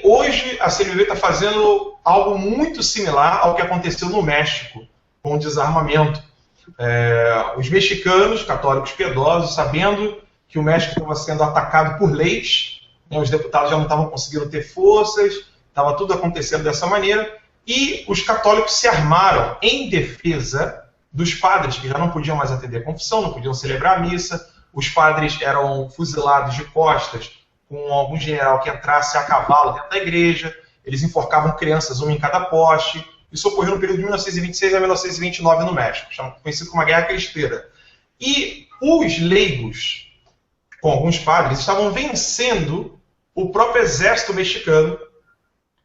hoje a CNBB está fazendo algo muito similar ao que aconteceu no México, com o desarmamento. Os mexicanos, católicos piedosos, sabendo que o México estava sendo atacado por leis, né, os deputados já não estavam conseguindo ter forças, estava tudo acontecendo dessa maneira, e os católicos se armaram em defesa dos padres, que já não podiam mais atender a confissão, não podiam celebrar a missa, os padres eram fuzilados de costas com algum general que entrasse a cavalo dentro da igreja, eles enforcavam crianças, uma em cada poste. Isso ocorreu no período de 1926 a 1929 no México, conhecido como a Guerra Cristera. E os leigos, com alguns padres, estavam vencendo o próprio exército mexicano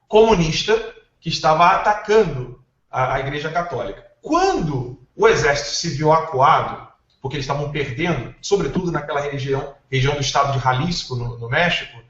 comunista que estava atacando a Igreja Católica. Quando o exército se viu acuado, porque eles estavam perdendo, sobretudo naquela região do estado de Jalisco, no México,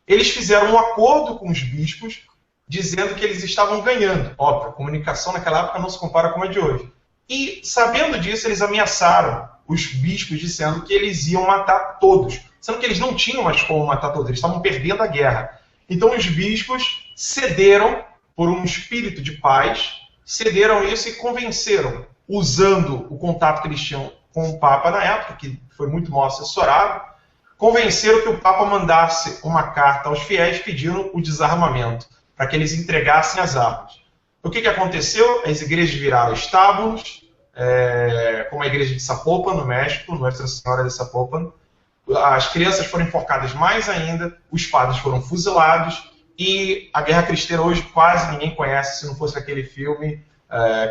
eles fizeram um acordo com os bispos, dizendo que eles estavam ganhando. Óbvio, a comunicação naquela época não se compara com a de hoje. E, sabendo disso, eles ameaçaram os bispos, dizendo que eles iam matar todos, sendo que eles não tinham mais como matar todos, eles estavam perdendo a guerra. Então os bispos cederam, por um espírito de paz, cederam isso e convenceram, usando o contato que eles tinham com o Papa na época, que foi muito mal assessorado, convenceram que o Papa mandasse uma carta aos fiéis pedindo o desarmamento, para que eles entregassem as armas. O que aconteceu? As igrejas viraram estábulos, como a igreja de Zapopan, no México, Nossa Senhora de Zapopan. As crianças foram enforcadas mais ainda, os padres foram fuzilados, e a Guerra Cristera hoje quase ninguém conhece, se não fosse aquele filme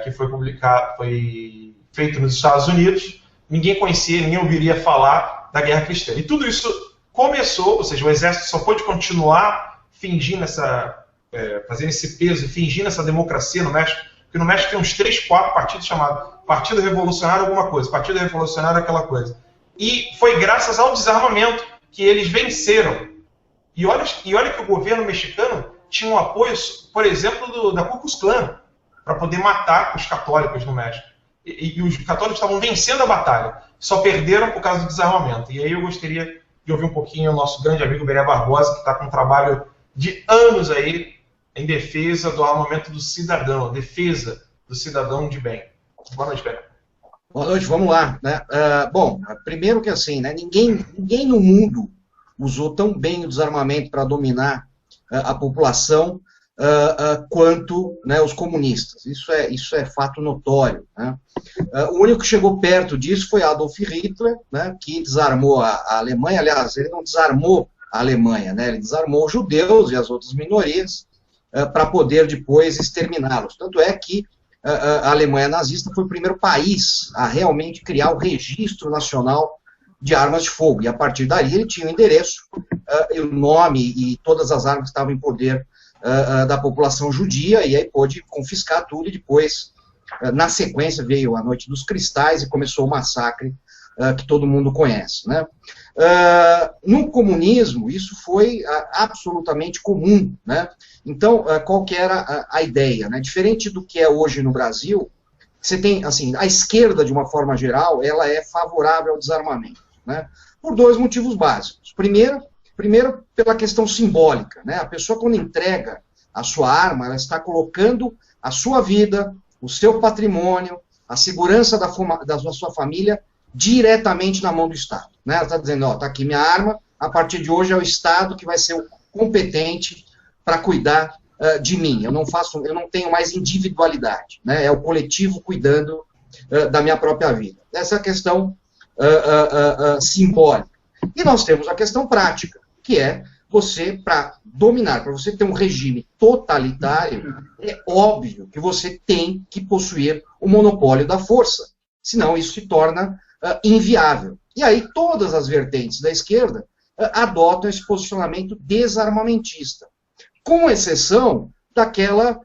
que foi publicado, foi feito nos Estados Unidos. Ninguém conhecia, ninguém ouviria falar da Guerra Cristera. E tudo isso começou, ou seja, o exército só pôde continuar fingindo fazendo esse peso, fingindo essa democracia no México, porque no México tem uns 3, 4 partidos chamados Partido Revolucionário alguma coisa, Partido Revolucionário aquela coisa. E foi graças ao desarmamento que eles venceram. E olha que o governo mexicano tinha um apoio, por exemplo, da Ku Klux Klan, para poder matar os católicos no México. E os católicos estavam vencendo a batalha, só perderam por causa do desarmamento. E aí eu gostaria de ouvir um pouquinho o nosso grande amigo Beré Barbosa, que está com um trabalho de anos aí em defesa do armamento do cidadão, defesa do cidadão de bem. Boa noite, Beré. Boa noite, vamos lá. Né? Bom, primeiro que assim, né, ninguém no mundo usou tão bem o desarmamento para dominar a população quanto, né, os comunistas. Isso é fato notório. Né? O único que chegou perto disso foi Adolf Hitler, né, que desarmou a Alemanha. Aliás, ele não desarmou a Alemanha, né, ele desarmou os judeus e as outras minorias para poder depois exterminá-los. Tanto é que a Alemanha nazista foi o primeiro país a realmente criar o registro nacional de armas de fogo. E a partir daí ele tinha o endereço, o nome e todas as armas que estavam em poder da população judia, e aí pôde confiscar tudo, e depois, na sequência, veio a Noite dos Cristais e começou o massacre que todo mundo conhece. Né? No comunismo, isso foi absolutamente comum. Né? Então, qual que era a ideia? Né? Diferente do que é hoje no Brasil, você tem, assim, a esquerda, de uma forma geral, ela é favorável ao desarmamento, né? Por 2 motivos básicos. Primeiro, pela questão simbólica, né? A pessoa, quando entrega a sua arma, ela está colocando a sua vida, o seu patrimônio, a segurança da sua família diretamente na mão do Estado. Né? Ela está dizendo, ó, está aqui minha arma, a partir de hoje é o Estado que vai ser o competente para cuidar de mim. Eu não tenho mais individualidade. Né? É o coletivo cuidando da minha própria vida. Essa é a questão simbólica. E nós temos a questão prática, que é você, para dominar, para você ter um regime totalitário, é óbvio que você tem que possuir o monopólio da força. Senão isso se torna inviável. E aí todas as vertentes da esquerda adotam esse posicionamento desarmamentista, com exceção daquela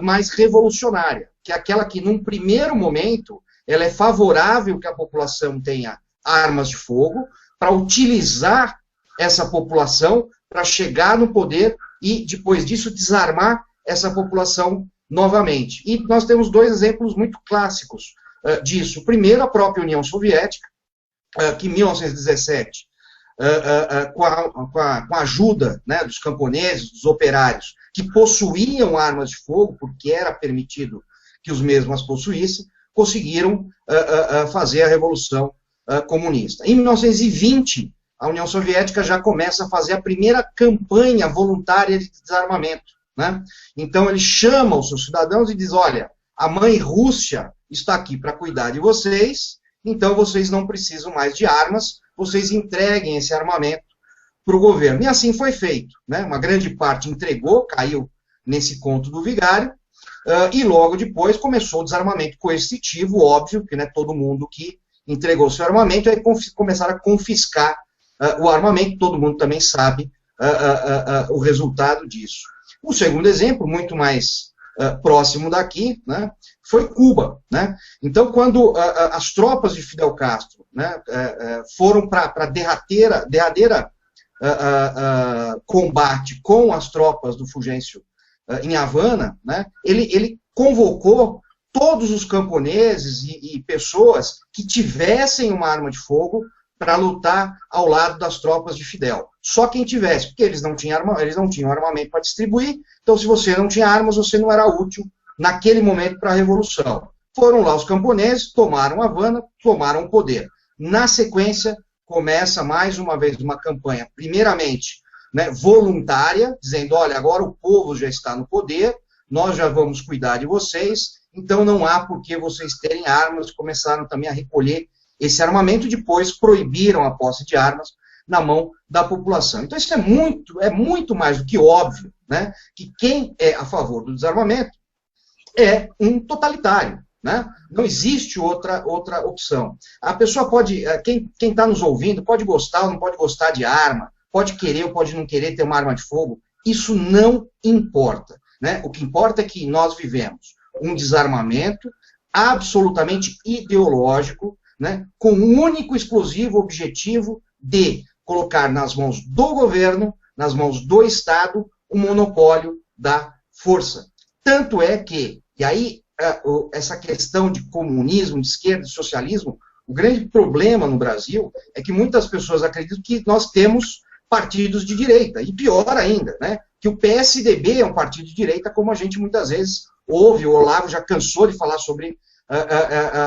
mais revolucionária, que é aquela que, num primeiro momento, ela é favorável que a população tenha armas de fogo, para utilizar essa população para chegar no poder e, depois disso, desarmar essa população novamente. E nós temos 2 exemplos muito clássicos disso. Primeiro, a própria União Soviética, que em 1917 com a ajuda, né, dos camponeses, dos operários, que possuíam armas de fogo, porque era permitido que os mesmos as possuíssem, conseguiram fazer a Revolução Comunista. Em 1920, a União Soviética já começa a fazer a primeira campanha voluntária de desarmamento, né? Então ele chama os seus cidadãos e diz, olha, a mãe Rússia está aqui para cuidar de vocês, então vocês não precisam mais de armas, vocês entreguem esse armamento para o governo. E assim foi feito, né? Uma grande parte entregou, caiu nesse conto do vigário, e logo depois começou o desarmamento coercitivo, óbvio, que né, todo mundo que entregou seu armamento, aí começaram a confiscar o armamento, todo mundo também sabe o resultado disso. O segundo exemplo, muito mais próximo daqui, né, foi Cuba, né? Então, quando as tropas de Fidel Castro, né, foram para a derradeira combate com as tropas do Fulgêncio em Havana, né, ele convocou todos os camponeses e pessoas que tivessem uma arma de fogo para lutar ao lado das tropas de Fidel. Só quem tivesse, porque eles não tinham armamento para distribuir, então se você não tinha armas, você não era útil naquele momento para a Revolução. Foram lá os camponeses, tomaram Havana, tomaram o poder. Na sequência, começa mais uma vez uma campanha, primeiramente, né, voluntária, dizendo, olha, agora o povo já está no poder, nós já vamos cuidar de vocês, então não há por que vocês terem armas, começaram também a recolher esse armamento, depois proibiram a posse de armas na mão da população. Então isso é muito mais do que óbvio, né, que quem é a favor do desarmamento é um totalitário, né? Não existe outra opção. A pessoa pode, quem está nos ouvindo, pode gostar ou não pode gostar de arma, pode querer ou pode não querer ter uma arma de fogo, isso não importa, né? O que importa é que nós vivemos um desarmamento absolutamente ideológico, né, com um único e exclusivo objetivo de colocar nas mãos do governo, nas mãos do Estado, o monopólio da força. Tanto é que, e aí essa questão de comunismo, de esquerda, de socialismo, o grande problema no Brasil é que muitas pessoas acreditam que nós temos partidos de direita, e pior ainda, né, que o PSDB é um partido de direita, como a gente muitas vezes ouve, o Olavo já cansou de falar sobre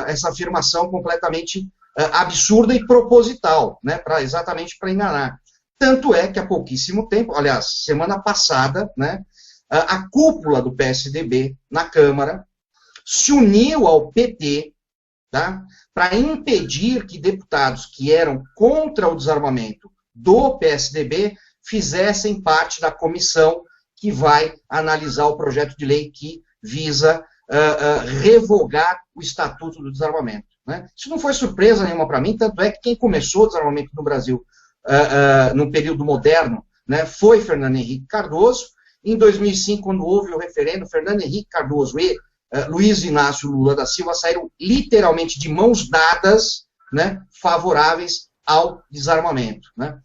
essa afirmação completamente absurda e proposital, né, exatamente para enganar. Tanto é que há pouquíssimo tempo, aliás, semana passada, né, a cúpula do PSDB na Câmara se uniu ao PT, tá, para impedir que deputados que eram contra o desarmamento do PSDB fizessem parte da comissão que vai analisar o projeto de lei que visa revogar o Estatuto do Desarmamento, né? Isso não foi surpresa nenhuma para mim, tanto é que quem começou o desarmamento no Brasil no período moderno, né, foi Fernando Henrique Cardoso. Em 2005, quando houve o referendo, Fernando Henrique Cardoso e Luiz Inácio Lula da Silva saíram literalmente de mãos dadas, né, favoráveis ao desarmamento, né?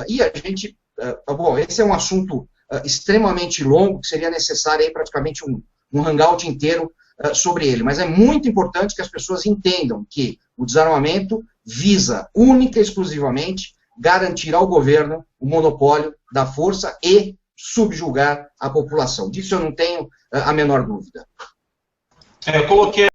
E a gente, bom, esse é um assunto extremamente longo, que seria necessário aí praticamente um hangout inteiro sobre ele, mas é muito importante que as pessoas entendam que o desarmamento visa única e exclusivamente garantir ao governo o monopólio da força e subjugar a população. Disso eu não tenho a menor dúvida. Eu coloquei